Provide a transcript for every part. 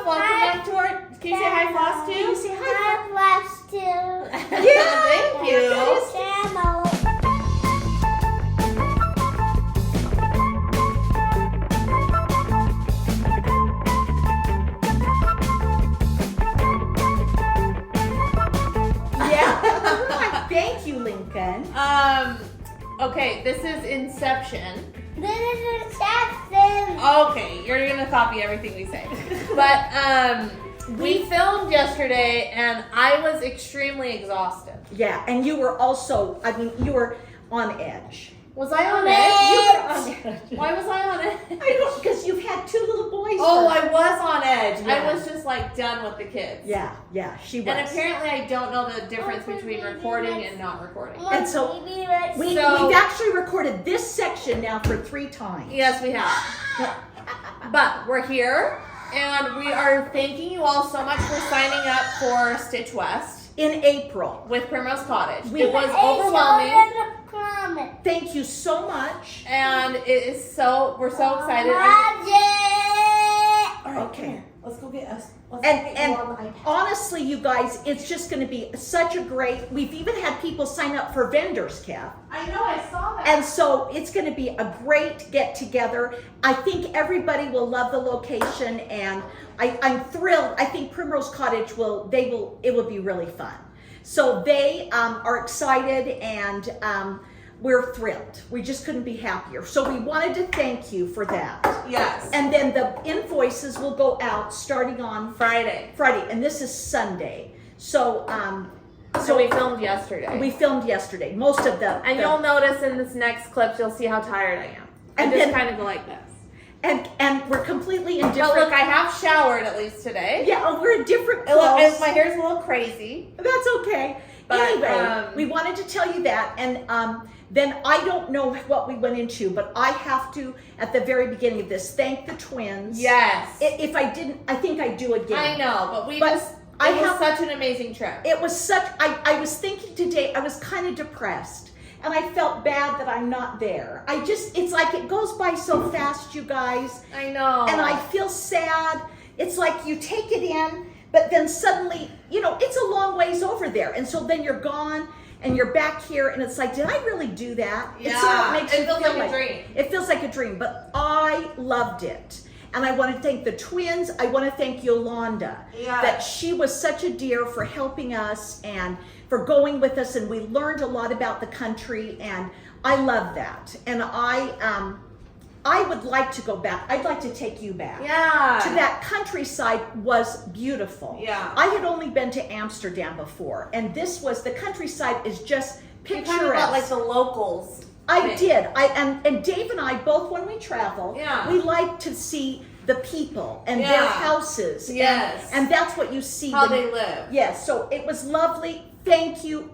welcome back to our. Can you say hi, Flosstube? Can you say hi, Flosstube? Yeah, thank you. Channel. Yeah. Thank you, Lincoln. Okay, this is Inception. This is Inception. Okay, you're gonna copy everything we say. But we filmed yesterday and I was extremely exhausted. Yeah, and you were also, I mean, you were on edge. Was I on edge? edge? You were on edge. Why was I on edge? I don't, because you've had two little boys. Oh, I was on edge. Yeah. I was just like done with the kids. Yeah, she was. And apparently I don't know the difference between recording and not recording. And so we've actually recorded this section now for 3 times. Yes, we have. But we're here and we are thanking you all so much for signing up for Stitch West in April with Primrose Cottage. It was overwhelming. Thank you so much. And it is we're so excited. All right, okay. Let's go get us. And honestly, you guys, it's just going to be such a great. We've even had people sign up for vendors, Kev. I know, I saw that. And so it's going to be a great get together. I think everybody will love the location, and I'm thrilled. I think Primrose Cottage it will be really fun. So they are excited, and we're thrilled. We just couldn't be happier. So we wanted to thank you for that. Yes. And then the invoices will go out starting on Friday, and this is Sunday. So so we filmed yesterday. Most of them. And you'll notice in this next clip, you'll see how tired I am. I just kind of go like this. And we're completely in different. But look, I have showered at least today. Yeah, we're in different clothes. My hair's a little crazy. That's okay. But, anyway, we wanted to tell you that, and then I don't know what we went into, but I have to, at the very beginning of this, thank the twins. Yes. If I didn't, I think I'd do again. I know, but it was such an amazing trip. It was such, I was thinking today, I was kind of depressed, and I felt bad that I'm not there. It's like it goes by so fast, you guys. I know. And I feel sad. It's like you take it in, but then suddenly, it's a long ways over there. And so then you're gone and you're back here and it's like, did I really do that? Yeah, it feels like a dream. It feels like a dream, but I loved it. And I want to thank the twins. I want to thank Yolanda. Yeah. That she was such a dear for helping us and for going with us. And we learned a lot about the country. And I love that. And I would like to go back. I'd like to take you back. Yeah. To that countryside was beautiful. Yeah. I had only been to Amsterdam before. And the countryside is just picturesque. You kind of got like the locals. I did. And Dave and I, both when we travel, we like to see the people and their houses. Yes. And that's what you see. How they live. Yes. So it was lovely. Thank you.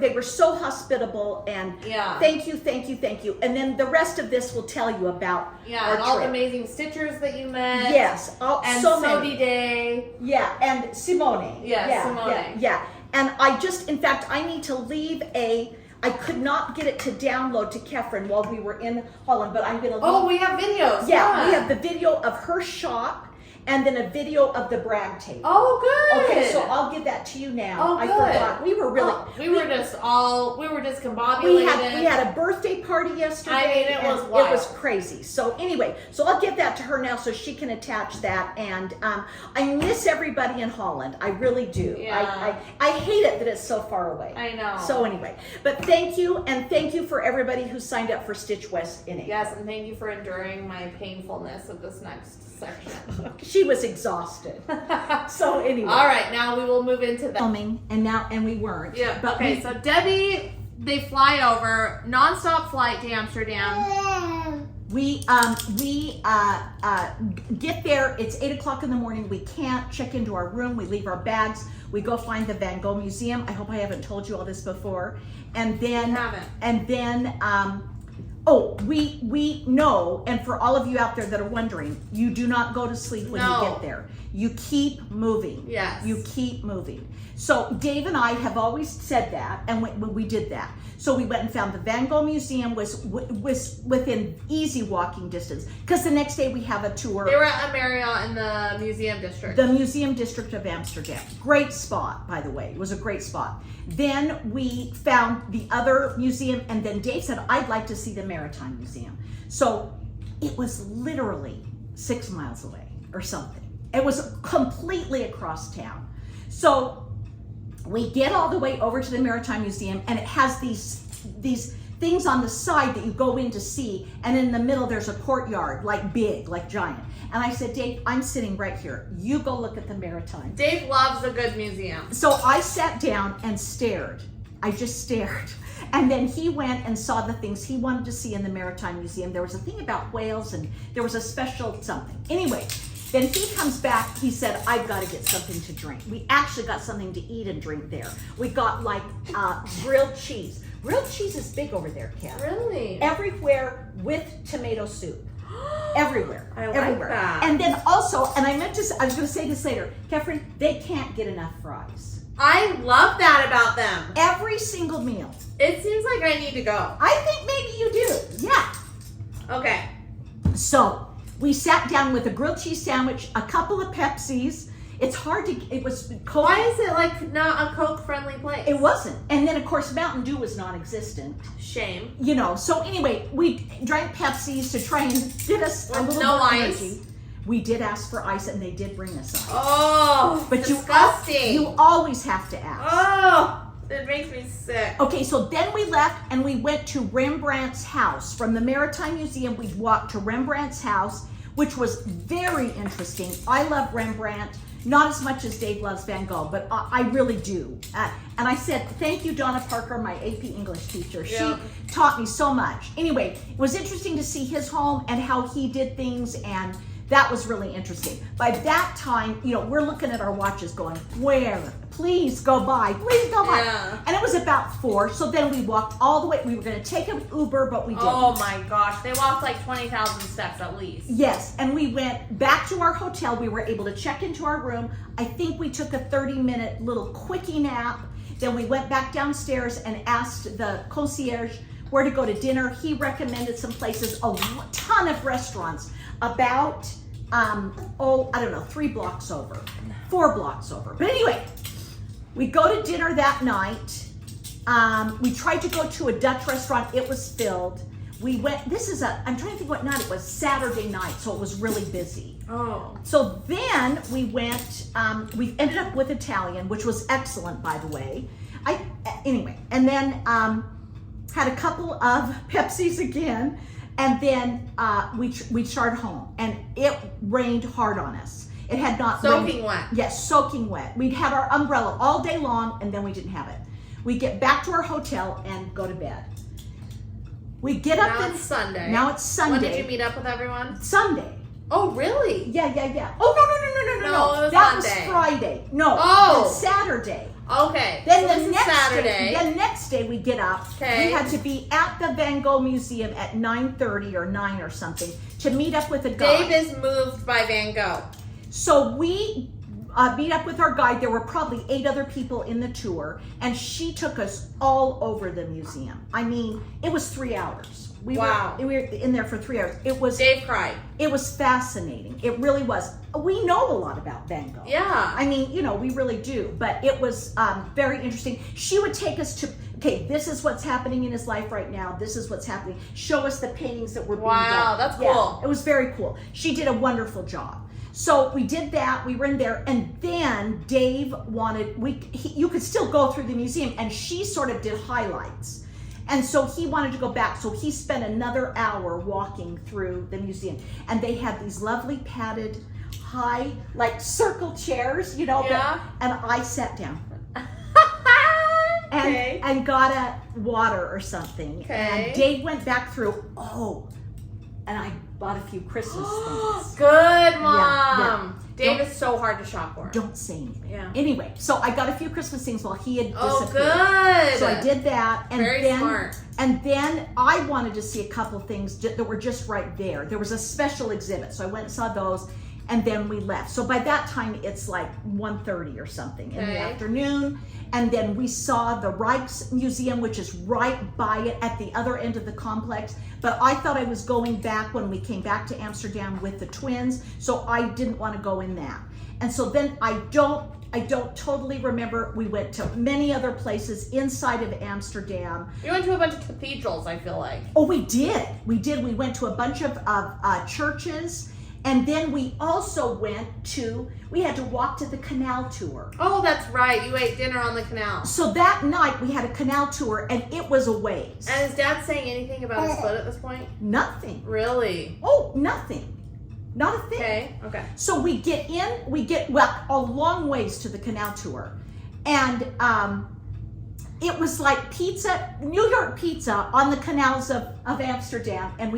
They were so hospitable, and thank you. And then the rest of this will tell you about our and all trip. the amazing stitchers that you met. Yes. And so Sodi many. Day. Yeah, and Simone. Simone. Yeah. And in fact, I need to leave I could not get it to download to Kefren while we were in Holland, but I'm going to leave. Oh, we have videos. Yeah, we have the video of her shop and then a video of the brag tape. Oh, good. Okay, so I'll give that to you now. Oh, good. I forgot. We were really... we were just combobulated. We had a birthday party yesterday. I mean, it was wild. It was crazy. So anyway, I'll give that to her now so she can attach that. And I miss everybody in Holland. I really do. Yeah. I hate it that it's so far away. I know. So anyway, but thank you, and thank you for everybody who signed up for Stitch West in April. Yes, and thank you for enduring my painfulness of this next section. She was exhausted. So anyway. All right, now we will move into the filming, and we weren't. Yeah. But okay, so Debbie, they fly over nonstop flight to Amsterdam. We get there. It's 8:00 in the morning. We can't check into our room. We leave our bags. We go find the Van Gogh Museum. I hope I haven't told you all this before. And then Oh, we know, and for all of you out there that are wondering, you do not go to sleep when you get there. You keep moving. Yes. You keep moving. So Dave and I have always said that, and we did that. So we went and found the Van Gogh Museum was within easy walking distance, because the next day we have a tour. They were at a Marriott in the museum district. The Museum District of Amsterdam. Great spot, by the way. It was a great spot. Then we found the other museum, and then Dave said, I'd like to see the Maritime Museum. So it was literally 6 miles away or something. It was completely across town. So we get all the way over to the Maritime Museum, and it has these things on the side that you go in to see, and in the middle there's a courtyard, like big, like giant. And I said, Dave, I'm sitting right here. You go look at the Maritime. Dave loves a good museum. So I sat down and stared. I just stared. And then he went and saw the things he wanted to see in the Maritime Museum. There was a thing about whales, and there was a special something. Anyway, then he comes back, he said, I've got to get something to drink. We actually got something to eat and drink there. We got like grilled cheese. Grilled cheese is big over there, Kat. Really? Everywhere with tomato soup. Everywhere. I like everywhere. that. And then also, and I was going to say this later, Catherine, they can't get enough fries. I love that about them. Every single meal. It seems like I need to go. I think maybe you do. Yeah. Okay. So we sat down with a grilled cheese sandwich, a couple of Pepsis. It's hard to, it was Coke. Why is it like not a Coke friendly place? It wasn't. And then of course Mountain Dew was non-existent. Shame. You know, so anyway, we drank Pepsis to try and get us a little no more ice. energy. We did ask for ice, and they did bring us ice. Oh, but disgusting. you always have to ask. Oh, it makes me sick. Okay, so then we left and we went to Rembrandt's house. From the Maritime Museum, we walked to Rembrandt's house, which was very interesting. I love Rembrandt, not as much as Dave loves Van Gogh, but I really do. And I said, thank you, Donna Parker, my AP English teacher. Yeah. She taught me so much. Anyway, it was interesting to see his home and how he did things, and that was really interesting. By that time, you know, we're looking at our watches going, where? Please go by, please go by. Yeah. And it was about 4, so then we walked all the way. We were gonna take an Uber, but we didn't. Oh my gosh, they walked like 20,000 steps at least. Yes, and we went back to our hotel. We were able to check into our room. I think we took a 30-minute little quickie nap. Then we went back downstairs and asked the concierge where to go to dinner. He recommended some places, a ton of restaurants, about, I don't know, 3 blocks over, 4 blocks over. But anyway, we go to dinner that night. We tried to go to a Dutch restaurant. It was filled. We went, I'm trying to think what night it was, Saturday night, so it was really busy. Oh. So then we went, we ended up with Italian, which was excellent, by the way. Anyway, and then had a couple of Pepsis again, and then we started home, and it rained hard on us. It had not Soaking wet. Yes, soaking wet. We'd had our umbrella all day long, and then we didn't have it. We get back to our hotel and go to bed. We get up. Now it's Sunday. Now it's Sunday. When did you meet up with everyone? Sunday. Oh, really? Yeah. Oh, no. No, it was That Monday. was Friday. No, Oh. it was Saturday. Okay. Then so the this is next Saturday. day, the next day we get up. Okay. We had to be at the Van Gogh Museum at 9:30 or 9 or something to meet up with a guide. Dave is moved by Van Gogh. So we meet up with our guide. There were probably 8 other people in the tour, and she took us all over the museum. I mean, it was 3 hours. We were in there for 3 hours. Dave cried. It was fascinating. It really was. We know a lot about Van Gogh. Yeah. I mean, you know, we really do. But it was very interesting. She would take us to, okay, this is what's happening in his life right now. This is what's happening. Show us the paintings that were being done. Wow, that's Yeah, cool. it was very cool. She did a wonderful job. So we did that. We were in there, and then Dave wanted. You could still go through the museum, and she sort of did highlights. And so he wanted to go back. So he spent another hour walking through the museum, and they had these lovely padded, high, like circle chairs, you know. Yeah. And I sat down. Okay. And got a water or something. Okay. And Dave went back through. And I bought a few Christmas things. Good, Yeah. Mom. Dave is so hard to shop for. Don't say anything. Yeah. Anyway, so I got a few Christmas things while he had disappeared. Oh, good. So I did that. And Very then, smart. And then I wanted to see a couple things that were just right there. There was a special exhibit. So I went and saw those. And then we left. So by that time, it's like 1:30 or something in the afternoon. And then we saw the Rijksmuseum, which is right by it at the other end of the complex. But I thought I was going back when we came back to Amsterdam with the twins. So I didn't want to go in that. And so then I don't totally remember. We went to many other places inside of Amsterdam. We went to a bunch of cathedrals, I feel like. Oh, we did. We did. We went to a bunch of churches. And then we also we had to walk to the canal tour. Oh, that's right. You ate dinner on the canal. So that night we had a canal tour and it was a ways. And is Dad saying anything about his foot at this point? Nothing. Really? Oh, nothing. Not a thing. Okay. So we get a long ways to the canal tour. And it was like pizza, New York pizza on the canals of Amsterdam. And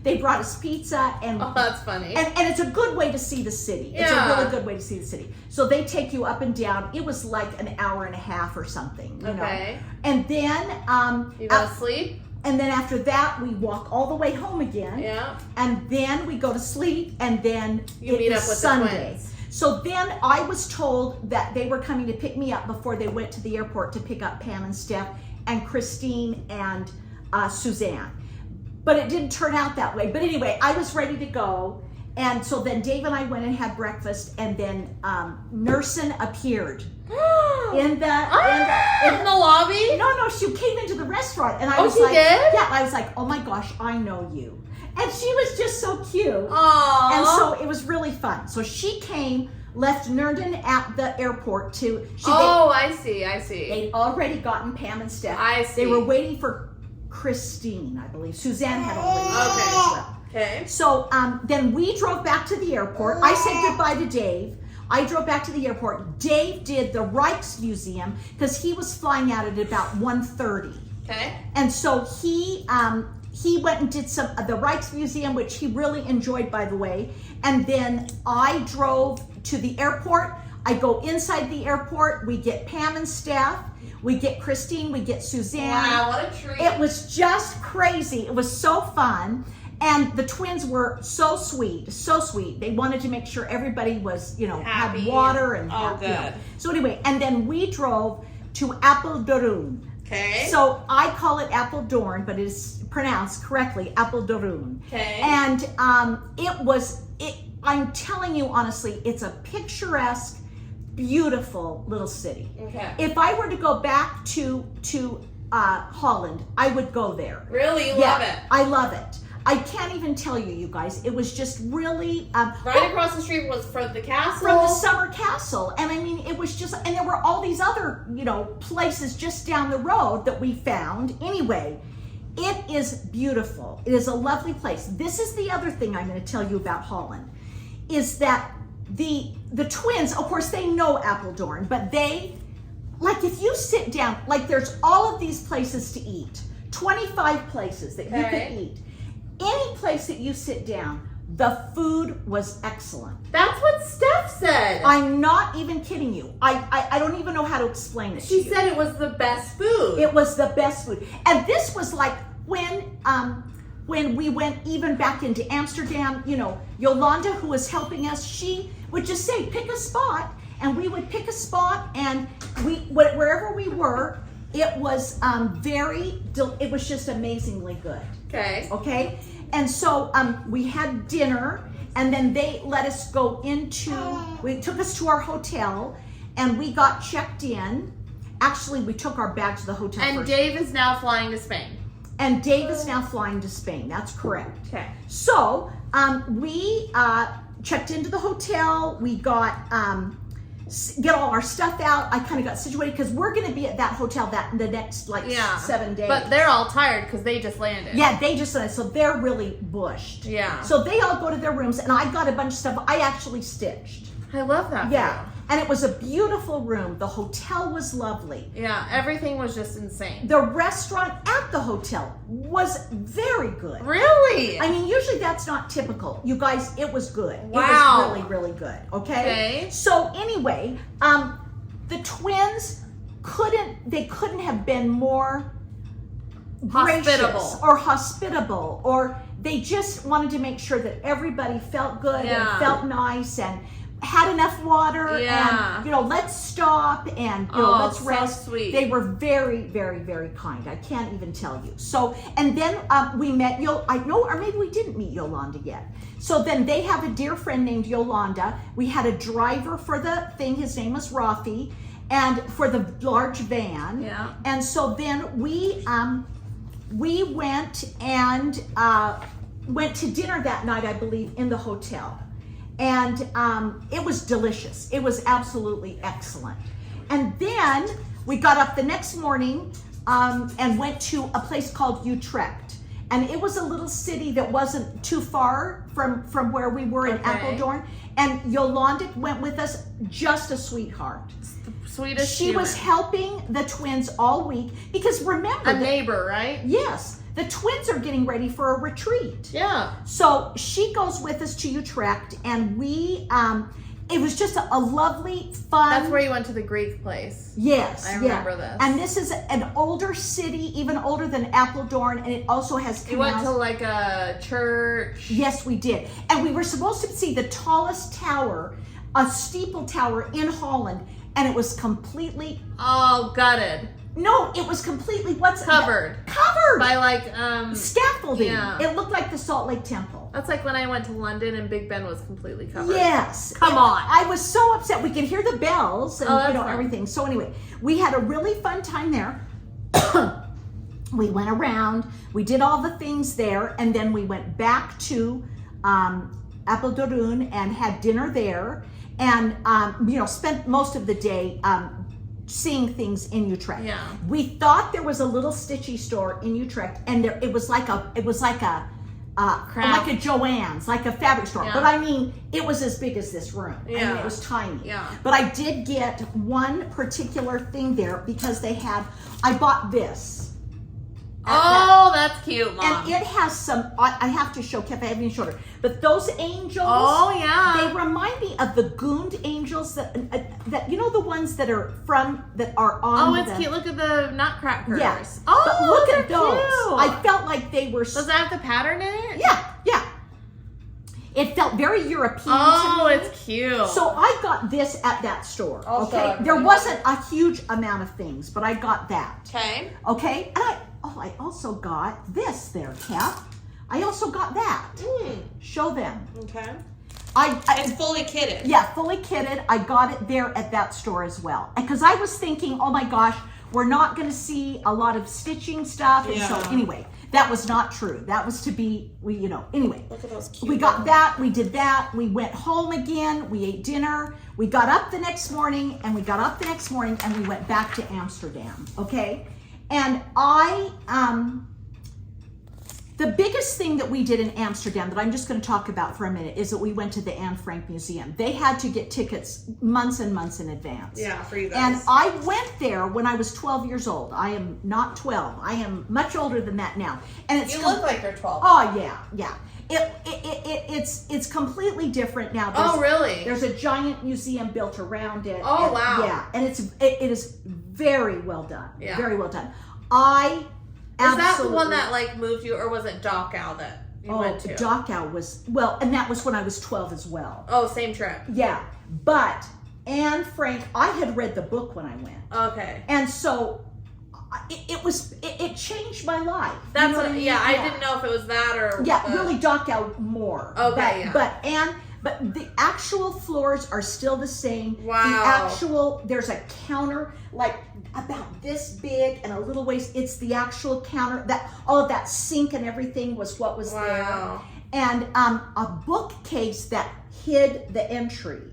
they brought us pizza and oh, that's funny. And it's a good way to see the city. It's a really good way to see the city. So they take you up and down. It was like an hour and a half or something, you know. And then you go to sleep. And then after that we walk all the way home again. Yeah. And then we go to sleep and then you meet up with Sunday. The twins. So then I was told that they were coming to pick me up before they went to the airport to pick up Pam and Steph and Christine and Suzanne. But it didn't turn out that way. But anyway, I was ready to go. And so then Dave and I went and had breakfast, and then Nursen appeared in the lobby? No, she came into the restaurant. And I was she like, did? Yeah, I was like, oh my gosh, I know you. And she was just so cute. Aww. And so it was really fun. So she came, left Nurden at the airport I see. They'd already gotten Pam and Steph. I see. They were waiting for Christine, I believe. Suzanne had already as well. Okay. So then we drove back to the airport. I said goodbye to Dave. I drove back to the airport. Dave did the Rijksmuseum because he was flying out at about 1:30. Okay. And so he went and did some of the Rijksmuseum, which he really enjoyed, by the way. And then I drove to the airport. I go inside the airport. We get Pam and Steph. We get Christine, we get Suzanne. Wow, what a treat. It was just crazy. It was so fun. And the twins were so sweet, so sweet. They wanted to make sure everybody was, happy. had water and good. So anyway, and then we drove to Apeldoorn. Okay. So I call it Apeldoorn, but it is pronounced correctly, Apeldoorn. Okay. And I'm telling you honestly, it's a picturesque, beautiful little city. Okay. If I were to go back to Holland, I would go there. Really? You love it? I love it. I can't even tell you, you guys. It was just really... right across the street was from the castle? From the summer castle. And I mean, it was just... And there were all these other, places just down the road that we found. Anyway, it is beautiful. It is a lovely place. This is the other thing I'm going to tell you about Holland, is that the twins, of course, they know Apeldoorn, but they, like if you sit down, like there's all of these places to eat, 25 places that you could eat. Any place that you sit down, the food was excellent. That's what Steph said. I'm not even kidding you. I don't even know how to explain it to you. She said it was the best food. It was the best food. And this was like when we went even back into Amsterdam, Yolanda, who was helping us, she would just say, pick a spot. And we would pick a spot, and wherever we were, it was it was just amazingly good. Okay. And so we had dinner, and then they let us go we took us to our hotel, and we got checked in. Actually, we took our bags to the hotel and first. Dave is now flying to Spain. And Dave is now flying to Spain. That's correct. Okay. So we checked into the hotel. We got get all our stuff out. I kind of got situated because we're going to be at that hotel the next 7 days. But they're all tired because they just landed. Yeah, they just landed, so they're really bushed. Yeah. So they all go to their rooms, and I got a bunch of stuff. I actually stitched. I love that. Yeah. And it was a beautiful room. The hotel was lovely. Yeah, everything was just insane. The restaurant at the hotel was very good. Really? I mean, usually that's not typical. You guys, it was good. Wow. It was really, really good. Okay? Okay. So anyway, the twins couldn't have been more gracious or hospitable, or they just wanted to make sure that everybody felt good and felt nice and had enough water and, let's stop and, let's rest. So sweet. They were very, very, very kind. I can't even tell you. So, and then we met, or maybe we didn't meet Yolanda yet. So then they have a dear friend named Yolanda. We had a driver for the thing. His name was Rafi, and for the large van. Yeah. And so then we went and went to dinner that night, I believe, in the hotel. And it was delicious. It was absolutely excellent. And then we got up the next morning and went to a place called Utrecht. And it was a little city that wasn't too far from where we were in Apeldoorn. And Yolanda went with us, just a sweetheart. Sweetest She was helping the twins all week because remember, a neighbor, right? Yes. The twins are getting ready for a retreat. Yeah. So she goes with us to Utrecht, and we, it was just a lovely, fun. That's where you went to the Greek place. Yes. I remember this. And this is an older city, even older than Apeldoorn, and it also has canals. You went to like a church. Yes, we did. And we were supposed to see the tallest tower, a steeple tower in Holland, and it was completely. Oh, gutted. No, it was completely covered by like scaffolding. Yeah. It looked like the Salt Lake Temple. That's like when I went to London and Big Ben was completely covered. Yes. Come on. I was so upset. We could hear the bells and fun. everything. So anyway, we had a really fun time there. We went around, we did all the things there, and then we went back to Apeldoorn and had dinner there, and spent most of the day seeing things in Utrecht. Yeah. We thought there was a little Stitchy store in Utrecht, and it was like a Joann's, like a fabric store. Yeah. But I mean, it was as big as this room. Yeah. I mean, it was tiny. Yeah. But I did get one particular thing there because I bought this. Oh, that's cute, Mom. And it has some, I have to show, Kev, I haven't even showed her. But those angels, they remind me of the Goond angels that the ones that are on. Oh, it's cute. Look at the nutcrackers. Yeah. Oh, but look at those. Cute. I felt like they were. Does that have the pattern in it? Yeah. It felt very European to me. Oh, it's cute. So I got this at that store. Also, okay. There wasn't a huge amount of things, but I got that. Okay. Okay. And I also got this there, Cap. I also got that. Show them. Okay. It's fully kitted. Yeah, fully kitted. I got it there at that store as well. Because I was thinking, oh my gosh, we're not going to see a lot of stitching stuff. And so anyway, that was not true. That was to be, anyway. Look at those cute. We got that. We did that. We went home again. We ate dinner. We got up the next morning, and we went back to Amsterdam. Okay. And the biggest thing that we did in Amsterdam that I'm just going to talk about for a minute is that we went to the Anne Frank Museum. They had to get tickets months and months in advance. Yeah, for you guys. And I went there when I was 12 years old. I am not 12. I am much older than that now. And you look like you're 12. Oh, yeah. It's completely different now. Oh, really? There's a giant museum built around it. Oh, wow. Yeah, and it is very well done. Yeah. Very well done. Is that the one that like moved you, or was it Dachau that you went to? Dachau was, and that was when I was 12 as well. Oh, same trip. Yeah, but Anne Frank, I had read the book when I went. Okay. And so it changed my life. That's I didn't know if it was that or really Dachau more. Okay, but the actual floors are still the same. Wow. There's a counter like about this big and a little ways. It's the actual counter that all of that sink and everything was what was there. And a bookcase that hid the entry.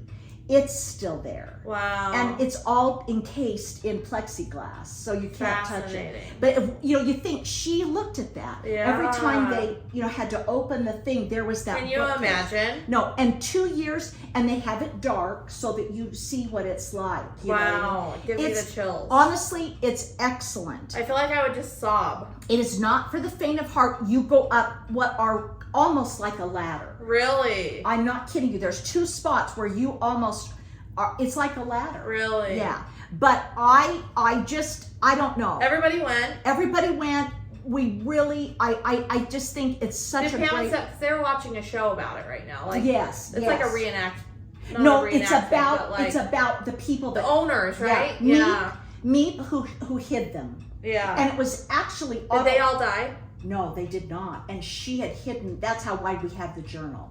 It's still there. Wow. And it's all encased in plexiglass, so you can't touch it. Fascinating. But if, you think she looked at that. Yeah. Every time they, had to open the thing, there was that. Can you bookcase. imagine? No, and 2 years, and they have it dark so that you see what it's like. You know what I mean? Wow. Give me the chills. Honestly, it's excellent. I feel like I would just sob. It is not for the faint of heart. You go up what are almost like a ladder. Really? I'm not kidding you. There's 2 spots where you almost are, it's like a ladder. Really? Yeah. But I don't know. Everybody went. Everybody went. We really, I just think it's such a great. They're watching a show about it right now. Like, yes. It's like a reenact. No, it's about the people the owners, right? Yeah. Me who hid them. Yeah. And it was actually. Did they all die? No, they did not. And she had hidden. That's why we have the journal,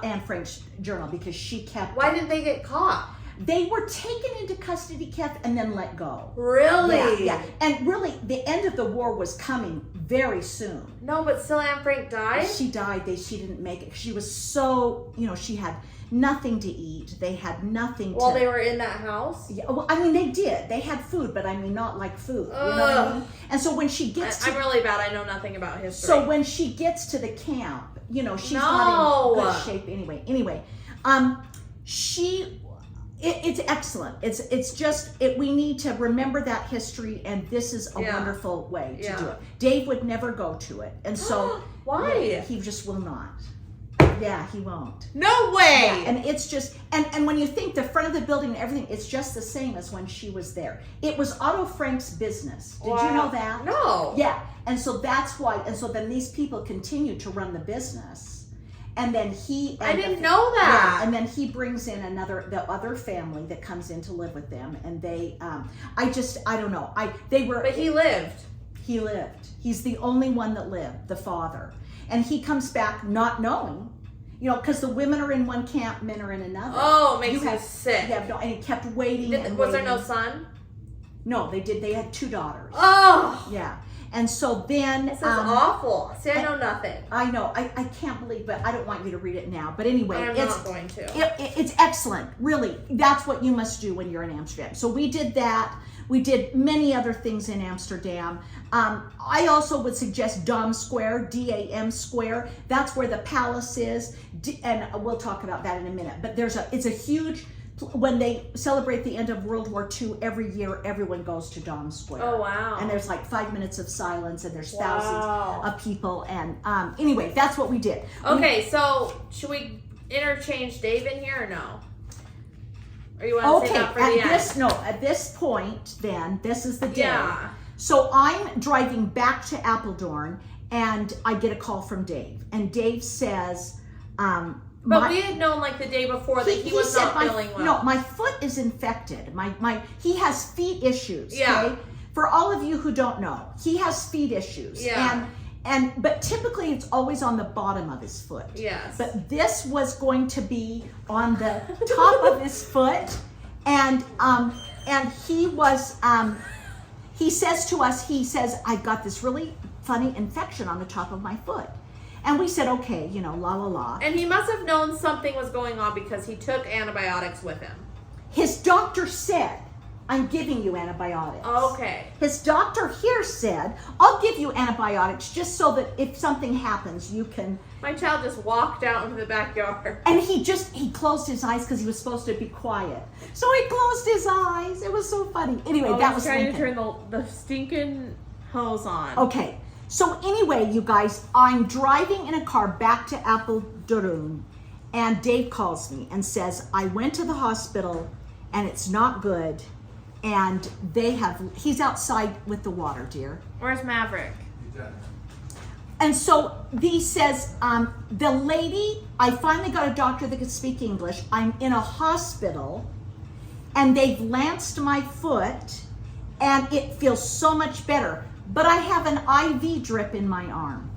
Anne Frank's journal, because she kept. Why didn't they get caught? They were taken into custody, Kath, and then let go. Really? Yeah. And really, the end of the war was coming very soon. No, but still Anne Frank died? She died. She didn't make it. She was so, she had nothing to eat. They had nothing While they were in that house? Yeah, well, I mean, they did. They had food, but I mean, not like food. You know what I mean? And so when she gets I'm really bad. I know nothing about history. So when she gets to the camp, she's not in good shape anyway. Anyway, it's excellent. It's just we need to remember that history, and this is a wonderful way to do it. Dave would never go to it, and so why? He just will not. Yeah, he won't. No way. Yeah, and it's just and when you think the front of the building and everything, it's just the same as when she was there. It was Otto Frank's business. Did you know that? No. Yeah, and so that's why. And so then these people continue to run the business, and then I didn't know that. Yeah, and then he brings in the other family that comes in to live with them, and they. I don't know. But he lived. He lived. He's the only one that lived. The father, and he comes back not knowing. Because the women are in one camp, men are in another. Oh, it makes me sick. And he kept waiting. Was there no son? No, they did. They had 2 daughters. Oh. Yeah. And so then. This is awful. See, I know nothing. I know. I can't believe, but I don't want you to read it now. But anyway. I'm not going to. It's excellent. Really. That's what you must do when you're in Amsterdam. So we did that. We did many other things in Amsterdam. I also would suggest Dam Square, D-A-M Square. That's where the palace is, and we'll talk about that in a minute. But it's a huge. When they celebrate the end of World War II, every year everyone goes to Dam Square. Oh wow! And there's like 5 minutes of silence, and there's thousands of people. And anyway, that's what we did. Okay, so should we interchange Dave in here or no? Or you want to say that for the end? At this point, then, this is the day. Yeah. So I'm driving back to Apeldoorn, and I get a call from Dave. And Dave says... but we had known like the day before that he was not feeling well. No, my foot is infected. He has feet issues. Yeah. Okay? For all of you who don't know, he has feet issues. Yeah. But typically it's always on the bottom of his foot. Yes. But this was going to be on the top of his foot, and he was he says to us, I've got this really funny infection on the top of my foot. And we said, okay, la la la. And he must have known something was going on because he took antibiotics with him. His doctor said, I'm giving you antibiotics. Okay. His doctor here said, I'll give you antibiotics just so that if something happens, you can... My child just walked out into the backyard. And he closed his eyes because he was supposed to be quiet. So he closed his eyes. It was so funny. Anyway, that was trying to turn the stinking hose on. Okay. So anyway, you guys, I'm driving in a car back to Apeldoorn, and Dave calls me and says, I went to the hospital and it's not good. And he's outside with the water, dear. Where's Maverick? And so he says, the lady, I finally got a doctor that could speak English. I'm in a hospital and they've lanced my foot and it feels so much better. But I have an IV drip in my arm.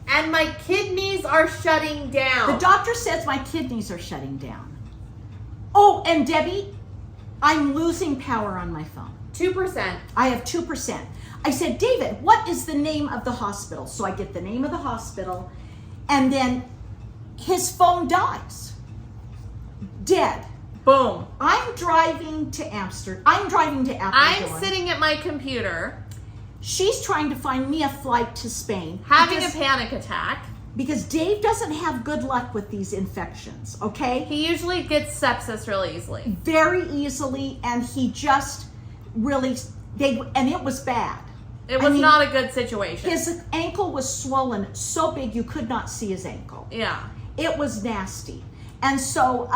And my kidneys are shutting down. The doctor says my kidneys are shutting down. Oh, and Debbie, I'm losing power on my phone. 2%. I have 2%. I said, David, what is the name of the hospital? So I get the name of the hospital, and then his phone dies. Dead. Boom. I'm driving to Amsterdam. I'm driving to Apeldoorn. I'm sitting at my computer. She's trying to find me a flight to Spain. Having a panic attack. Because Dave doesn't have good luck with these infections, okay? He usually gets sepsis really easily. Very easily, and he just really, and it was bad. It was not a good situation. His ankle was swollen so big you could not see his ankle. Yeah. It was nasty. And so,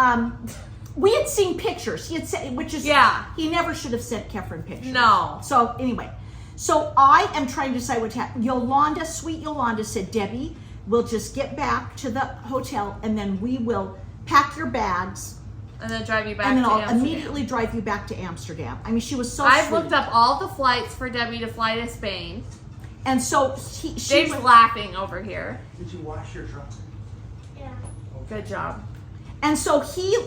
we had seen pictures. He had said, which is, he never should have sent Kefren pictures. No. So, anyway. So, I am trying to decide what to happen. Yolanda, sweet Yolanda said, Debbie, we'll just get back to the hotel and then we will pack your bags. And then drive you back to Amsterdam. And then I'll Amsterdam. immediately drive you back to Amsterdam. I mean, she was so I've sweet. looked up all the flights for Debbie to fly to Spain. And so, Dave's laughing over here. Did you wash your truck? Yeah. Good job. And so he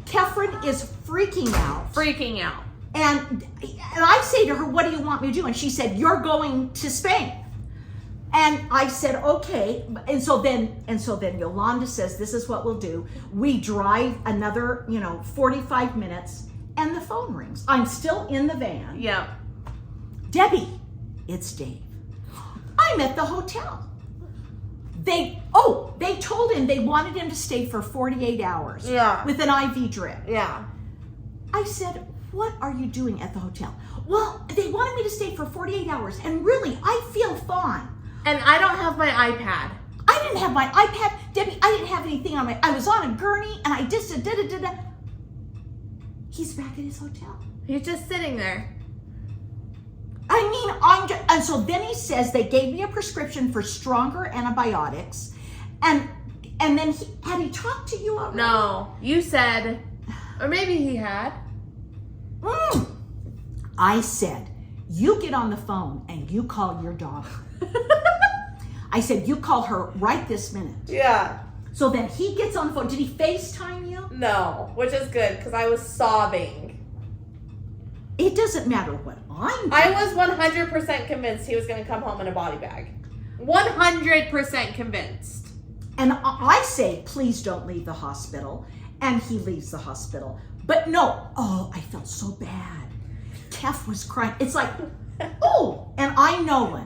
Kefren is freaking out. Freaking out. And I say to her, what do you want me to do? And she said, you're going to Spain. And I said, okay. And so then Yolanda says, this is what we'll do. We drive another, 45 minutes and the phone rings. I'm still in the van. Yeah. Debbie, it's Dave. I'm at the hotel. They told him they wanted him to stay for 48 hours. Yeah. With an IV drip. Yeah. I said, what are you doing at the hotel? Well, they wanted me to stay for 48 hours, and really, I feel fine. And I don't have my iPad. I didn't have my iPad. Debbie, I didn't have anything on I was on a gurney, and I just did. He's back at his hotel. He's just sitting there. I mean, and so then he says they gave me a prescription for stronger antibiotics, and then had he talked to you already? No, you said, or maybe he had. I said, you get on the phone and you call your daughter. I said, you call her right this minute. Yeah. So then he gets on the phone. Did he FaceTime you? No, which is good because I was sobbing. It doesn't matter what I'm doing. I was 100% convinced he was going to come home in a body bag. 100% convinced. And I say, please don't leave the hospital. And he leaves the hospital. But no, I felt so bad. Kef was crying. It's like, and I know it.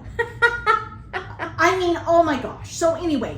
I mean, oh my gosh. So anyway,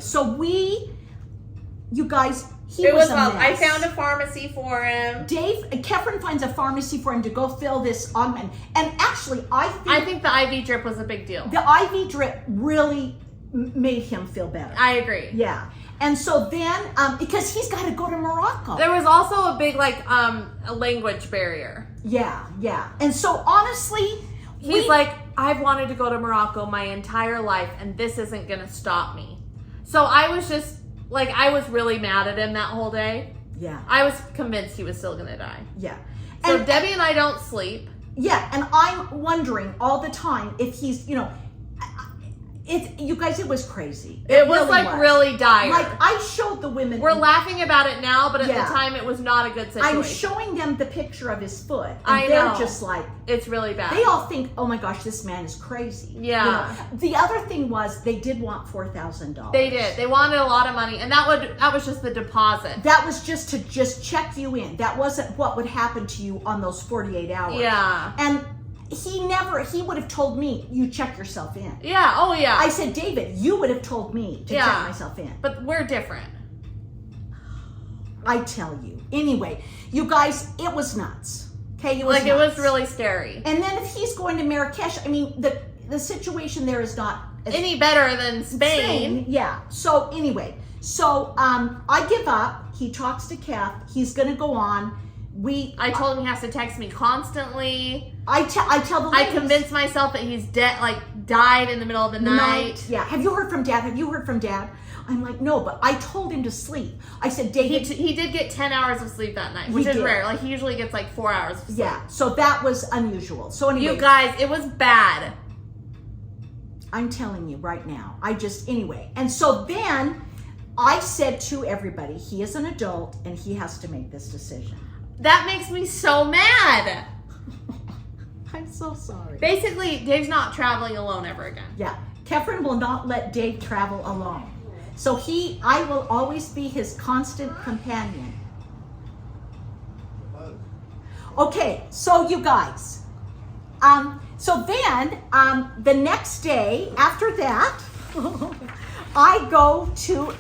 you guys, it was a well. I mess. found a pharmacy for him. Kefren finds a pharmacy for him to go fill this on. And actually, I think the IV drip was a big deal. The IV drip really made him feel better. I agree. Yeah. And so then, because he's got to go to Morocco. There was also a big, a language barrier. Yeah, yeah. And so honestly, he's like, I've wanted to go to Morocco my entire life, and this isn't going to stop me. So I was just, I was really mad at him that whole day. Yeah. I was convinced he was still going to die. Yeah. So Debbie and I don't sleep. Yeah, and I'm wondering all the time if he's, you guys, it was crazy. It was really dire. I showed the women. We're laughing about it now, but at the time it was not a good situation. I'm showing them the picture of his foot. And I know. They're just like. It's really bad. They all think, oh my gosh, this man is crazy. Yeah. The other thing was they did want $4,000. They did. They wanted a lot of money, and that was just the deposit. That was just to check you in. That wasn't what would happen to you on those 48 hours. Yeah. And he would have told me, you check yourself in. Yeah, oh yeah. I said, David, you would have told me to check myself in. But we're different. I tell you. Anyway, you guys, it was nuts. Okay, it was nuts. It was really scary. And then if he's going to Marrakesh, I mean, the situation there is not any better than Spain. Yeah. So anyway, I give up. He talks to Kef. He's going to go on. I told him he has to text me constantly. I tell the ladies. I convinced myself that he's dead, died in the middle of the night. Yeah. Have you heard from Dad? I'm like, no, but I told him to sleep. I said, David. He did get 10 hours of sleep that night, which is rare. He usually gets 4 hours of sleep. Yeah. So that was unusual. So anyway. You guys, it was bad. I'm telling you right now. Anyway. And so then I said to everybody, he is an adult and he has to make this decision. That makes me so mad. I'm so sorry. Basically, Dave's not traveling alone ever again. Yeah. Kefren will not let Dave travel alone. So I will always be his constant companion. Okay, so you guys, so then the next day after that, I go to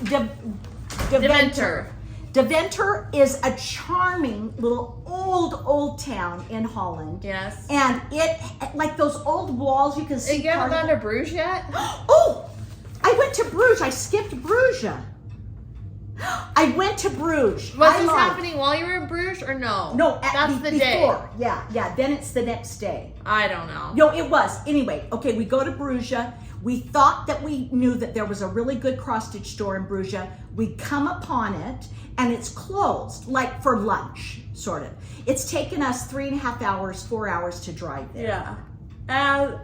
Deventer. Deventer is a charming little old town in Holland. Yes. And it, like those old walls, you can see. You haven't gone to Bruges yet? Oh, I went to Bruges. I skipped Bruges. I went to Bruges. Was this happening while you were in Bruges or no? No, that's the before. day. Yeah. Then it's the next day. I don't know. No, it was. Anyway, okay, we go to Bruges. We thought that we knew that there was a really good cross-stitch store in Bruges. We come upon it, and it's closed, like for lunch, sort of. It's taken us 3.5 hours, 4 hours to drive there. Yeah.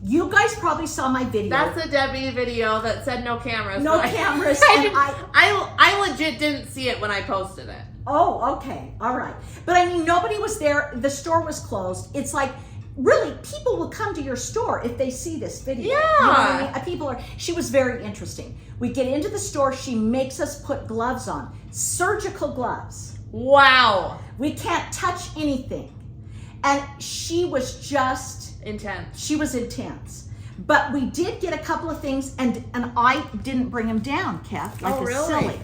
You guys probably saw my video. That's a Debbie video that said no cameras. No cameras. I legit didn't see it when I posted it. Oh, okay. All right. But I mean, nobody was there. The store was closed. It's like, really, people will come to your store if they see this video. Yeah. You know what I mean? She was very interesting. We get into the store. She makes us put gloves on. Surgical gloves. Wow. We can't touch anything. And she was just... intense. She was intense. But we did get a couple of things, and I didn't bring them down, Kath, like a silly.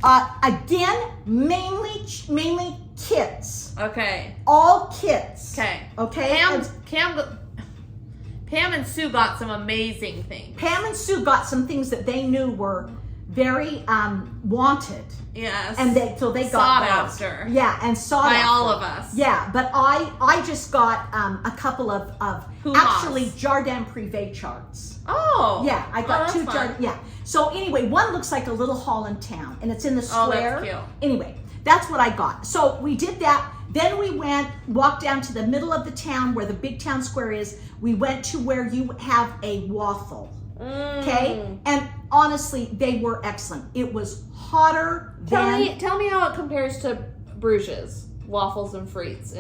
Again, mainly kids. Okay. All kids. Okay. Okay. Pam and Sue got some amazing things. Pam and Sue got some things that they knew were very wanted. Yes. And they got sought those. after. Yeah, and sought by after. all of us. Yeah, but I just got a couple of actually Jardin Privé charts. Oh. Yeah, I got two fun. Jardin. Yeah. So anyway, one looks like a little Holland town, and it's in the square. Oh, that's cute. Anyway, that's what I got. So we did that. Then we walked down to the middle of the town where the big town square is. We went to where you have a waffle. Okay? And honestly, they were excellent. It was hotter than... Tell me how it compares to Bruges. Waffles and frites.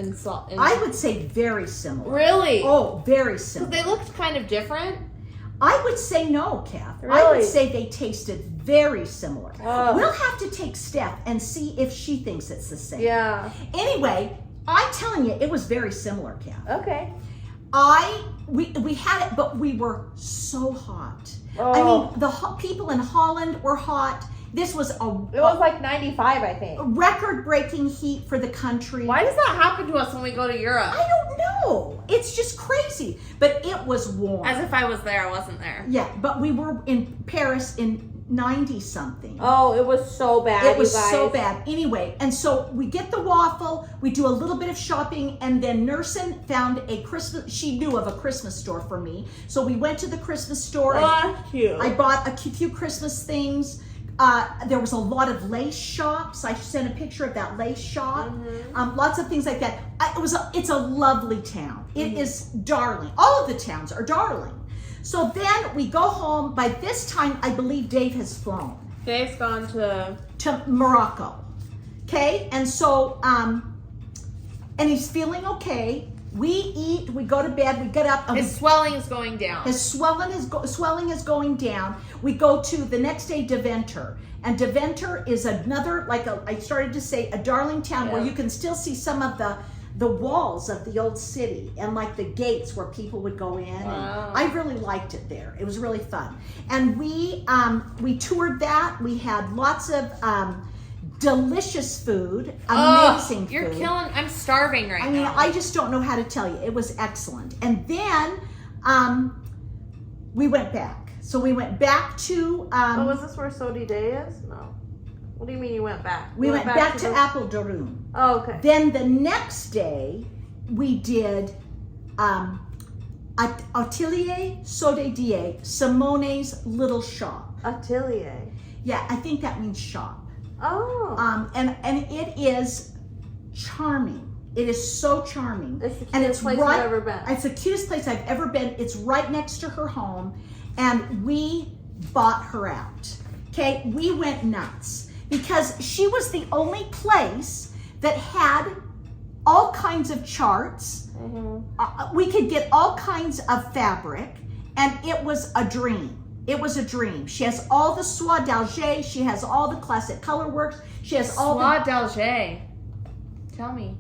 I would say very similar. Really? Oh, very similar. They looked kind of different? I would say no, Kath. Really? I would say they tasted very similar. Oh. We'll have to take Steph and see if she thinks it's the same. Yeah. Anyway, I'm telling you, it was very similar, Kath. Okay. We had it, but we were so hot. Oh. I mean, the people in Holland were hot. This was It was like 95, I think. record-breaking heat for the country. Why does that happen to us when we go to Europe? I don't know. It's just crazy. But it was warm. As if I was there, I wasn't there. Yeah, but we were in Paris in 90-something. Oh, it was so bad, It was you guys. so bad. Anyway, and so we get the waffle, we do a little bit of shopping, and then Nursen found she knew of a Christmas store for me. So we went to the Christmas store. Cute. I bought a few Christmas things. There was a lot of lace shops. I sent a picture of that lace shop. Lots of things like that. It's a lovely town. It is darling. All of the towns are darling. So then we go home. By this time, I believe Dave has flown Dave's gone to Morocco. Okay, and so and he's feeling okay. We eat. We go to bed. We get up. his swelling is going down. His swelling is going down. We go to the next day Deventer, and Deventer is another, like I started to say, a darling town where you can still see some of the walls of the old city and like the gates where people would go in. Wow. And I really liked it there. It was really fun, and we toured that. We had lots of delicious food, amazing food. You're killing. I'm starving right I mean, now. I just don't know how to tell you. It was excellent. And then we went back. So we went back to... Oh, was this where Sodi Day is? No. What do you mean you went back? we went back to Apple Daroon. Oh, okay. Then the next day, we did Atelier Sodedier, Simone's little shop. Atelier. Yeah, I think that means shop. Oh. And it is charming. It is so charming. It's the and cutest place I've ever been. It's the cutest place I've ever been. It's right next to her home, and we bought her out. Okay, we went nuts because she was the only place that had all kinds of charts. We could get all kinds of fabric, and it was a dream. It was a dream. She has all the soie d'Alger. She has all the classic color works. She has all Soie d'Alger. Tell me,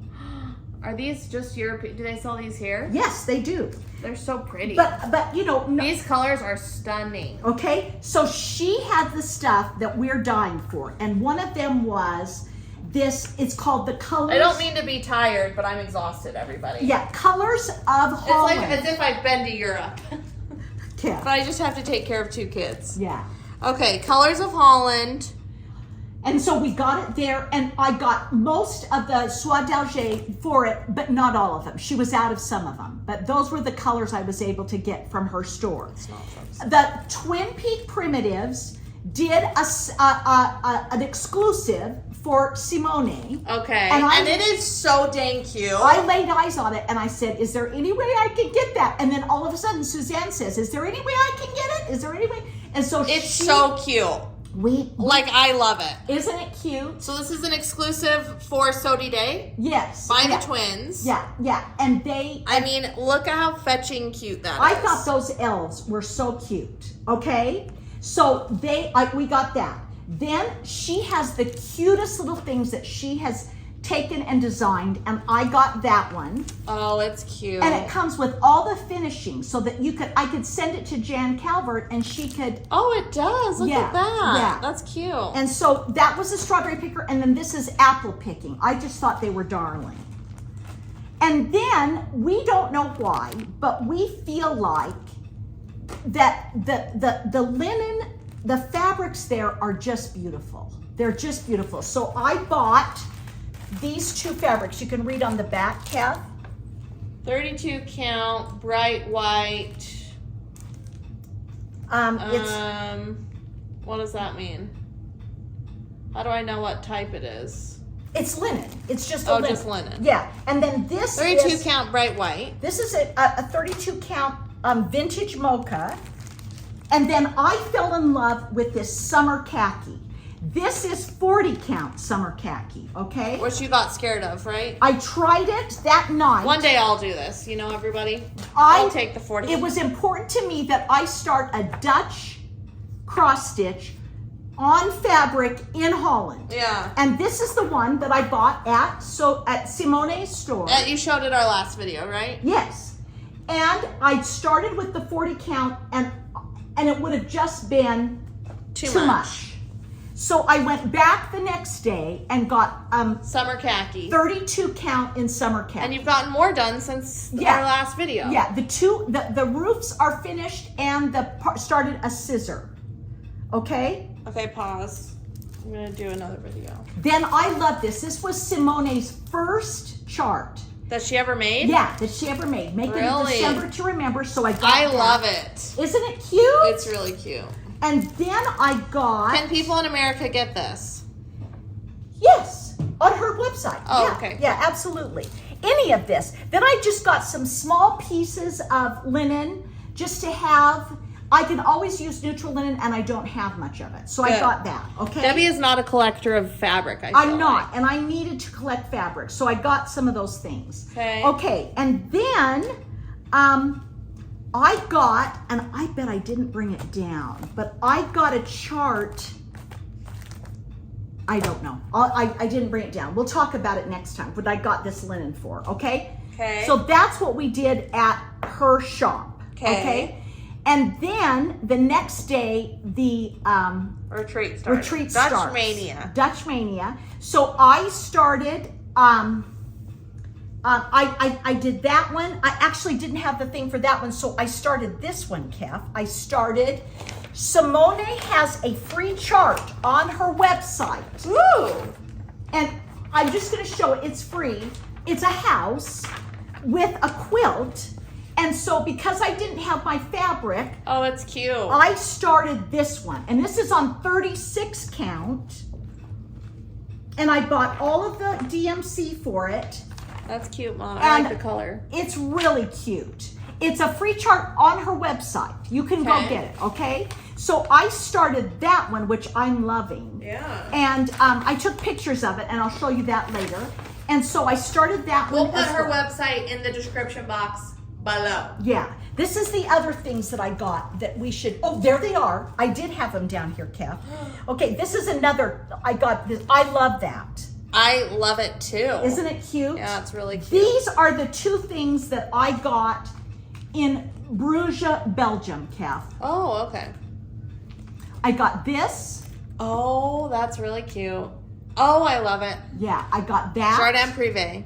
are these just European? Do they sell these here? Yes, they do. They're so pretty. But you know, no, These colors are stunning. okay. So she had the stuff that we're dying for, and one of them was this. It's called the colors. I don't mean to be tired, but I'm exhausted, everybody. Yeah, colors of It's Holland. like as if I've been to Europe. Yeah. But I just have to take care of 2 kids. Yeah. Okay, Colors of Holland. And so we got it there, and I got most of the soie d'Alger for it, but not all of them. She was out of some of them, but those were the colors I was able to get from her store. The Twin Peak Primitives did an exclusive for Simone. Okay, And it is so dang cute. I laid eyes on it and I said, is there any way I can get that? And then all of a sudden Suzanne says, is there any way I can get it? Is there any way? And so It's so cute. I love it. Isn't it cute? So this is an exclusive for Sodi Day Yes. by yeah. the twins. Yeah, yeah. And they... I mean, look at how fetching cute that is. I thought those elves were so cute, okay? So we got that. Then she has the cutest little things that she has taken and designed, and I got that one. Oh, it's cute. And it comes with all the finishing so that I could send it to Jan Calvert and she could... Oh, it does. Look Yeah, at that. yeah. That's cute. And so that was a strawberry picker, and then this is apple picking. I just thought they were darling. And then, we don't know why, but we feel like that the linen, the fabrics there are just beautiful. They're just beautiful. So I bought these 2 fabrics. You can read on the back, Kath. 32 count, bright white. What does that mean? How do I know what type it is? It's linen. It's just a linen. Just linen. Yeah. And then this 32 count, bright white. This is a 32 count vintage mocha. And then I fell in love with this summer khaki. This is 40 count summer khaki, okay? Which you got scared of, right? I tried it that night. One day I'll do this, you know, everybody. I'll take the 40. It was important to me that I start a Dutch cross stitch on fabric in Holland. Yeah. And this is the one that I bought at Simone's store. You showed it our last video, right? Yes. And I started with the 40 count, and it would have just been too much. So I went back the next day and got summer khaki. 32 count in summer khaki. And you've gotten more done since our last video. Yeah, the roofs are finished, and started a scissor. Okay? Okay, pause. I'm gonna do another video. Then I love this. This was Simone's first chart. That she ever made? Yeah, that she ever made. Make it in December to remember, so I got that. love it. Isn't it cute? It's really cute. And then I got... Can people in America get this? Yes, on her website. Oh, yeah, okay. Yeah, absolutely. Any of this. Then I just got some small pieces of linen just to have... I can always use neutral linen, and I don't have much of it. So I got that, okay? Debbie is not a collector of fabric, I feel I'm not, and I needed to collect fabric, so I got some of those things. Okay. Okay, and then I got, and I bet I didn't bring it down, but I got a chart. I don't know. I didn't bring it down. We'll talk about it next time, what I got this linen for, okay? Okay. So that's what we did at her shop, okay? And then the next day, the retreat starts. starts. Mania. Dutch Mania. So I started, I did that one. I actually didn't have the thing for that one, so I started this one, Kev. I started, Simone has a free chart on her website. Ooh. And I'm just gonna show it, it's free. It's a house with a quilt. And so because I didn't have my fabric, Oh, it's cute. I started this one. And this is on 36 count. And I bought all of the DMC for it. That's cute, Mom. I And like the color. It's really cute. It's a free chart on her website. You can go get it, okay? So I started that one, which I'm loving. Yeah. And I took pictures of it, and I'll show you that later. And so I started that We'll one put as her well. website in the description box below. Yeah. This is the other things that I got that we should, oh, there they are. I did have them down here, Kev. Okay, this is another, I got this, I love that. I love it too. Isn't it cute? Yeah, it's really cute. These are the two things that I got in Bruges, Belgium, Kev. Oh, okay. I got this. Oh, that's really cute. Oh, I love it. Yeah, I got that. Jardin Privé.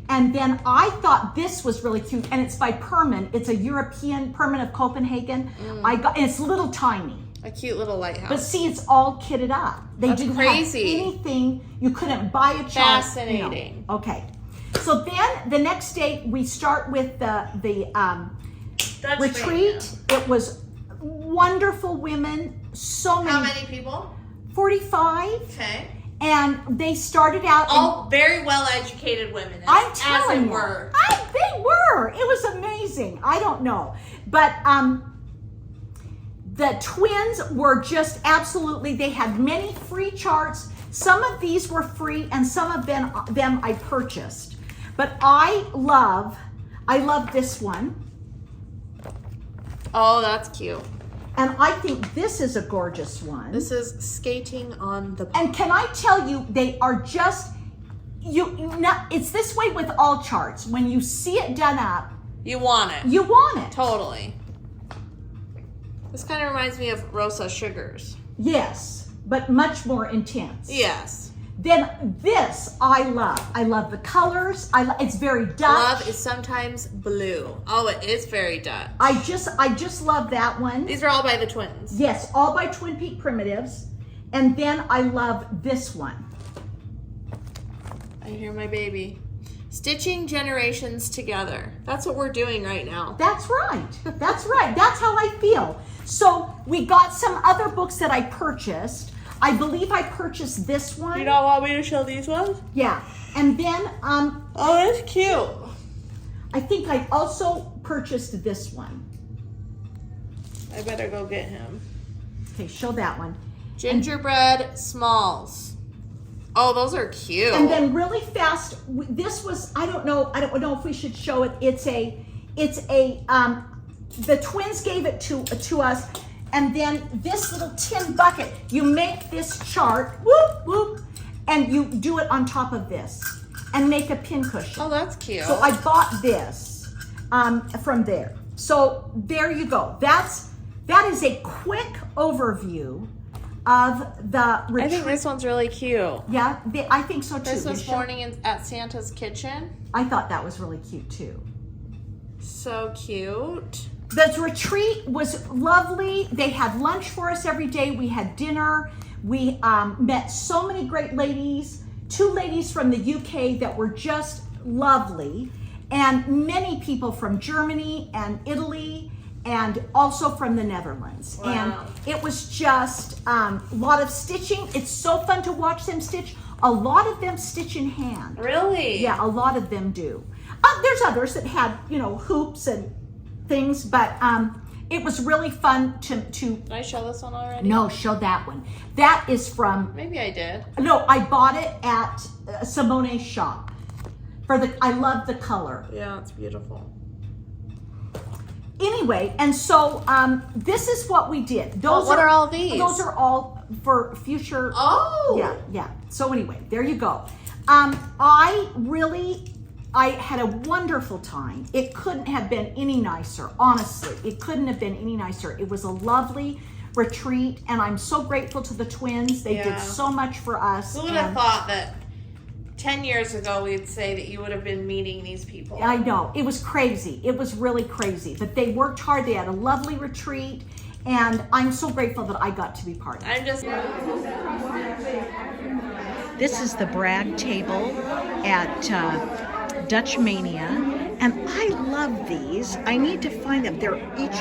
And then I thought this was really cute, and it's by Perman. It's a European Perman of Copenhagen. I got, and it's little tiny. A cute little lighthouse. But see, it's all kitted up. They That's didn't crazy. have anything. You couldn't buy a child. Fascinating. No. Okay. So then the next day we start with the Dutch retreat. Maynia. It was wonderful women. So many. How many people? 45. Okay. And they started out. All very well educated women. I'm telling you, were. they were. It was amazing. I don't know, but the twins were just absolutely. They had many free charts. Some of these were free, and some of them I purchased. But I love this one. Oh, that's cute. And I think this is a gorgeous one. This is skating on the. And can I tell you, they are just it's this way with all charts. When you see it done up, You want it. you want it. Totally. This kind of reminds me of Rosa Sugars. Yes, but much more intense. Yes. Then this I love. I love the colors. It's very Dutch. Love is sometimes blue. Oh, it is very Dutch. I just love that one. These are all by the twins. Yes, all by Twin Peak Primitives. And then I love this one. I hear my baby. Stitching generations together. That's what we're doing right now. That's right. That's right. That's how I feel. So we got some other books that I purchased. I believe I purchased this one. You don't want me to show these ones? Yeah. And then Oh, that's cute. I think I also purchased this one. I better go get him. Okay, show that one. Gingerbread Smalls. Oh, those are cute. And then really fast, this was, I don't know if we should show it. It's a the twins gave it to us. And then this little tin bucket, you make this chart, whoop, whoop, and you do it on top of this and make a pin cushion. Oh, that's cute. So I bought this from there. So there you go. That is a quick overview of the retreat. I think this one's really cute. Yeah, I think so too. Christmas morning at Santa's kitchen. I thought that was really cute too. So cute. The retreat was lovely. They had lunch for us every day. We had dinner. We met so many great ladies, 2 ladies from the UK that were just lovely, and many people from Germany and Italy, and also from the Netherlands. Wow. And it was just a lot of stitching. It's so fun to watch them stitch. A lot of them stitch in hand. Really? Yeah, a lot of them do. There's others that had, hoops and things, but it was really fun to Did I show this one already? no, show that one. That is from, Maybe I did. no, I bought it at Simone's shop. I love the color. Yeah, it's beautiful. Anyway, and so this is what we did. What are all these? Those are all for future. Oh. Yeah. So anyway, there you go. I had a wonderful time. It couldn't have been any nicer, honestly. It couldn't have been any nicer. It was a lovely retreat, and I'm so grateful to the twins. They did so much for us. Who would have thought that 10 years ago we'd say that you would have been meeting these people? I know. It was crazy. It was really crazy. But they worked hard. They had a lovely retreat, and I'm so grateful that I got to be part of it. I'm just... This is the brag table at Dutch Maynia, and I love these. I need to find them. They're each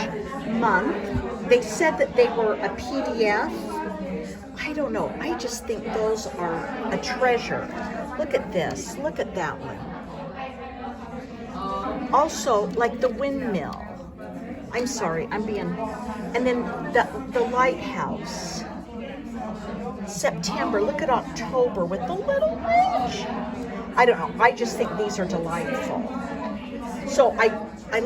month. They said that they were a PDF. I don't know. I just think those are a treasure. Look at this. Look at that one. Also, like the windmill. I'm sorry, I'm being... And then the lighthouse. September, look at October with the little witch. I don't know, I just think these are delightful. So I a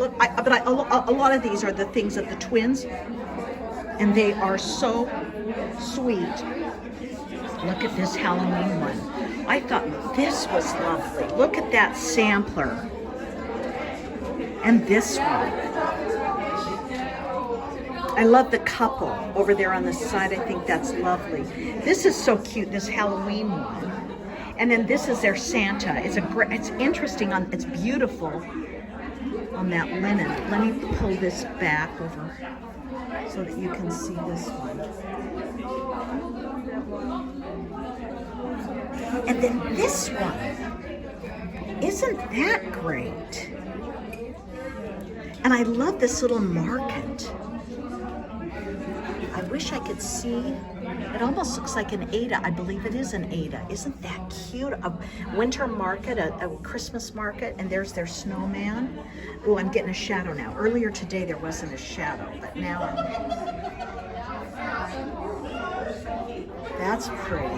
lot of these are the things of the twins, and they are so sweet. Look at this Halloween one. I thought this was lovely. Look at that sampler. And this one. I love the couple over there on the side. I think that's lovely. This is so cute, this Halloween one. And then this is their Santa. It's interesting it's beautiful on that linen. Let me pull this back over so that you can see this one. And then this one. Isn't that great? And I love this little market. I wish I could see. It almost looks like an Ada. I believe it is an Ada. Isn't that cute? A winter market, a Christmas market, and there's their snowman. Oh, I'm getting a shadow now. Earlier today there wasn't a shadow, but now that's pretty.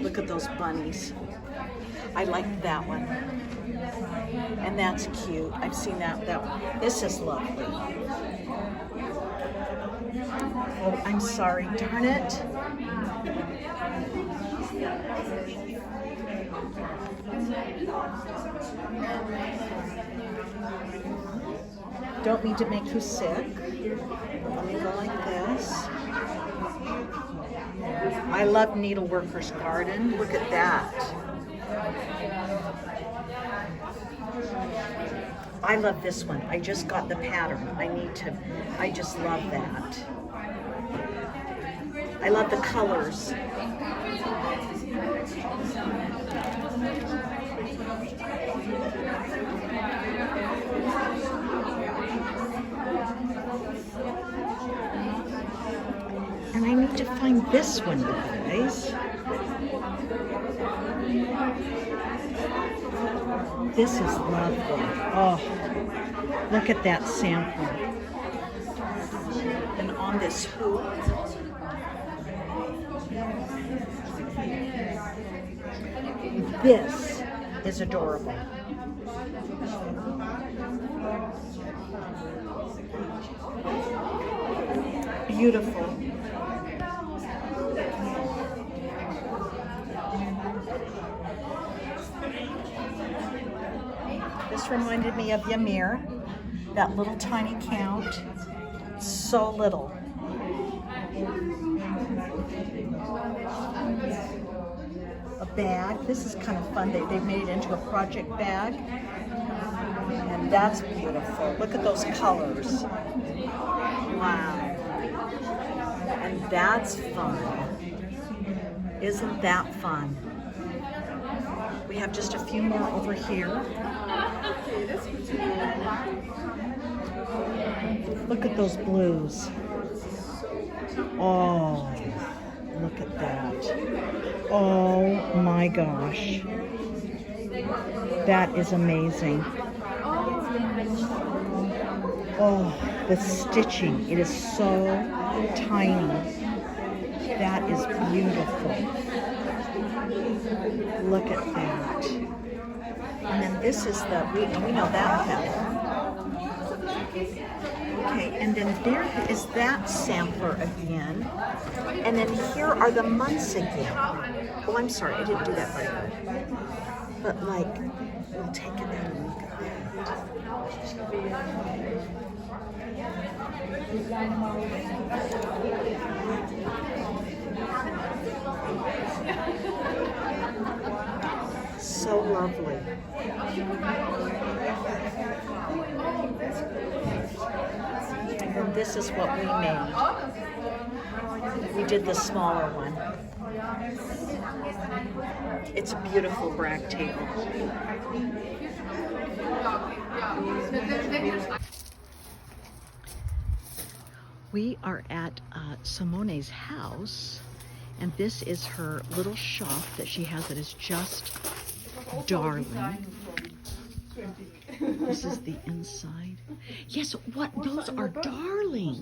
Look at those bunnies. I like that one. And that's cute. I've seen that one. This is lovely. Oh, I'm sorry, darn it. Don't mean to make you sick. Let me go like this. I love Needleworker's Garden. Look at that. I love this one. I just got the pattern. I just love that. I love the colors. And I need to find this one, guys. This is lovely. Oh, look at that sample. And on this hoop, this is adorable. Beautiful. This reminded me of Ymir, that little tiny count. So little. A bag. This is kind of fun. They made it into a project bag. And that's beautiful. Look at those colors. Wow. And that's fun. Isn't that fun? We have just a few more over here. Look at those blues. Oh, look at that. Oh my gosh. That is amazing. Oh, the stitching. It is so tiny. That is beautiful. Look at that. And then this is we know that pattern. Okay, and then there is that sampler again. And then here are the months again. Oh, I'm sorry, I didn't do that very good. But like, we'll take it out and look at that. So lovely. And then this is what we made. We did the smaller one. It's a beautiful brag table. We are at Simone's house, and this is her little shop that she has that is just darling. This is the inside. Yes, what? Those are darling.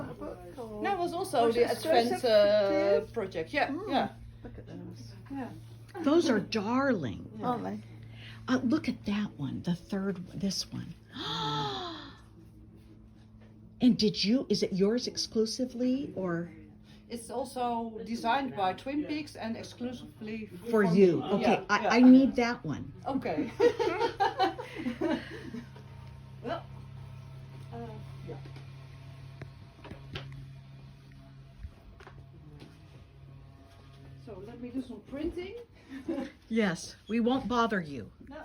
That was also the Advent project. Yeah, yeah. Look at those. Yeah. Those are darling. Oh, my. Look at that one, the third, this one. And is it yours exclusively or? It's also designed by Twin Peaks and exclusively For you, me. okay, Yeah, I need that one. Okay. Well, yeah. So let me do some printing. Yes, we won't bother you. No.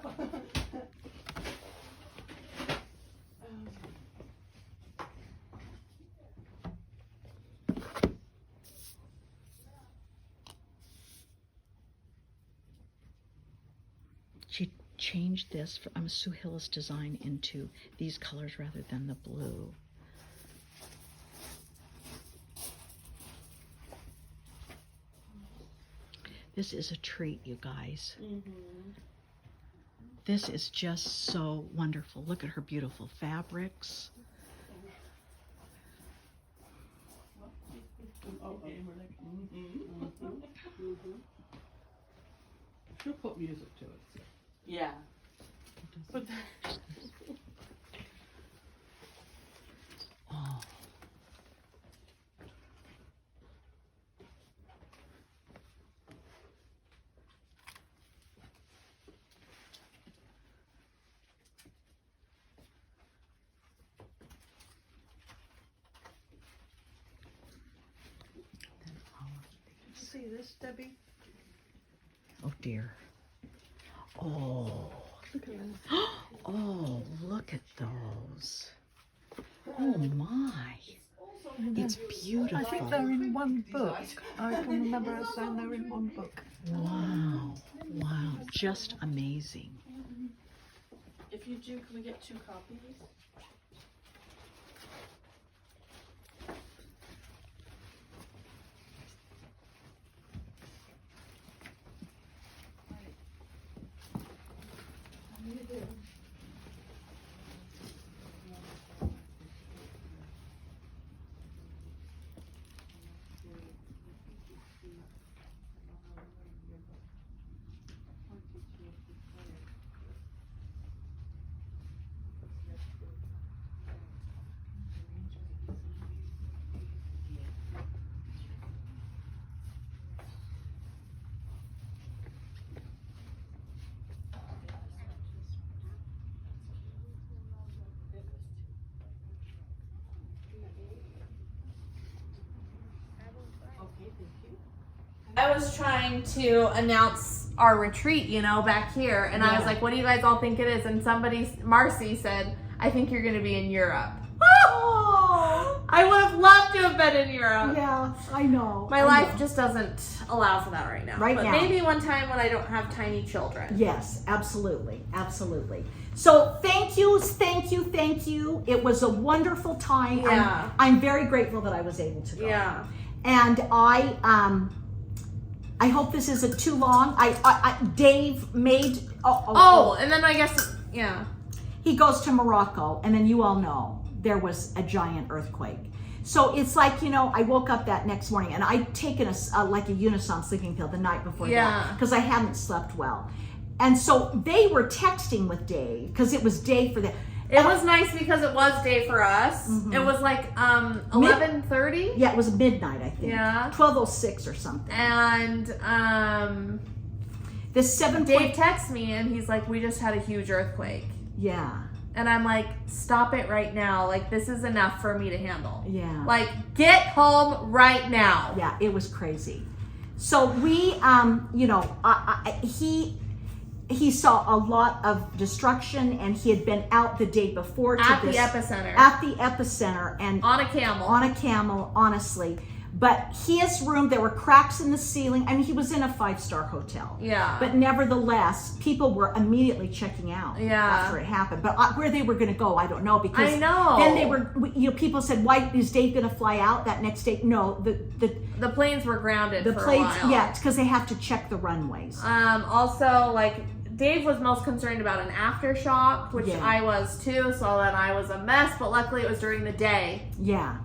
She changed this from Sue Hillis design into these colors rather than the blue. This is a treat, you guys. This is just so wonderful. Look at her beautiful fabrics. She'll put music to it. So. Yeah. But Oh. see this, Debbie? Oh dear. Oh. Look at that. Oh, look at those. Oh my. It's beautiful. I think they're in one book. I can remember us saying they're in one book. Wow. Wow. Just amazing. If you do, can we get 2 copies? I was trying to announce our retreat, you know, back here, and I was like, what do you guys all think it is? And Marcy said, I think you're going to be in Europe. Oh. I would have loved to have been in Europe. Yeah, I know. My life just doesn't allow for that right now. Right but now. Maybe one time when I don't have tiny children. Yes, absolutely, absolutely. So thank you. It was a wonderful time. Yeah. I'm very grateful that I was able to go. Yeah. And I hope this isn't too long. Dave made. And then I guess, yeah. He goes to Morocco, and then you all know there was a giant earthquake. So it's like, you know, I woke up that next morning, and I'd taken like a Unisom sleeping pill the night before that because I hadn't slept well. And so they were texting with Dave because it was day for them. It was nice because it was day for us. Mm-hmm. It was like 11:30. Yeah, it was midnight, I think. Yeah. 12:06 or something. And The 7. Dave texts me and he's like, we just had a huge earthquake. Yeah. And I'm like, stop it right now. Like, this is enough for me to handle. Yeah. Like, get home right now. Yeah, it was crazy. So we, you know, he saw a lot of destruction, and he had been out the day before At the epicenter. At the epicenter, and On a camel. On a camel, honestly. But his room, there were cracks in the ceiling. I mean, he was in a 5-star hotel. Yeah. But nevertheless, people were immediately checking out after it happened. But where they were going to go, I don't know. Because I know. then they were, you know, people said, why is Dave going to fly out that next day? No, the planes were grounded for a while. Yeah, it's because they have to check the runways. Also, like, Dave was most concerned about an aftershock, which I was too, so then I was a mess, but luckily it was during the day. Yeah.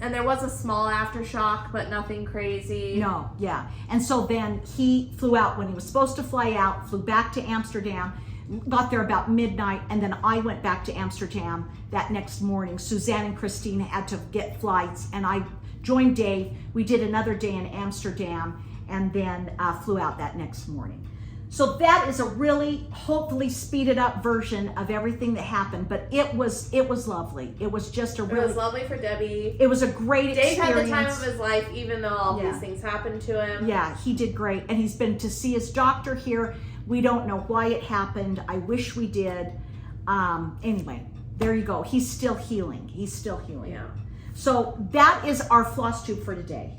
And there was a small aftershock, but nothing crazy. No, yeah. And so then he flew out when he was supposed to fly out, flew back to Amsterdam, got there about midnight, and then I went back to Amsterdam that next morning. Suzanne and Christine had to get flights, and I joined Dave. We did another day in Amsterdam, and then flew out that next morning. So that is a really, hopefully speeded up version of everything that happened, but it was lovely. It was just a really... It was lovely for Debbie. It was a great Dave experience. had the time of his life, even though all Yeah. these things happened to him. Yeah, he did great. And he's been to see his doctor here. We don't know why it happened. I wish we did. Anyway, there you go. He's still healing. He's still healing. Yeah. So that is our floss tube for today.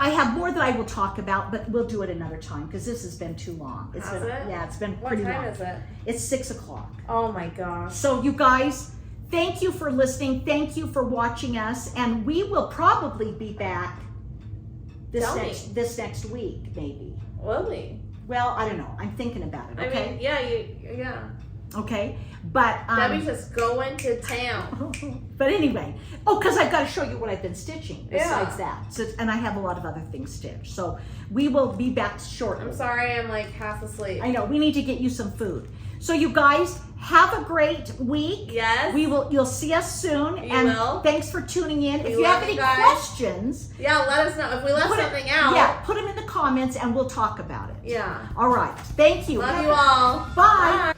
I have more that I will talk about, but we'll do it another time because this has been too long. Has been, it? Yeah, it's been What pretty time long. is it? It's 6 o'clock. Oh my gosh. So you guys, thank you for listening. Thank you for watching us. And we will probably be back this next week, maybe. Will we? Well, I don't know. I'm thinking about it, okay? I mean, yeah. Okay, but... Debbie's just going to town. But anyway, because I've got to show you what I've been stitching besides that. So, and I have a lot of other things stitched. So we will be back shortly. I'm sorry, I'm like half asleep. I know, we need to get you some food. So you guys, have a great week. Yes. You'll see us soon. You and will. Thanks for tuning in. We If you have love any you guys. questions, Yeah, let us know. If we left something out. Yeah, put them in the comments and we'll talk about it. Yeah. All right. Thank you. Love you all. Bye.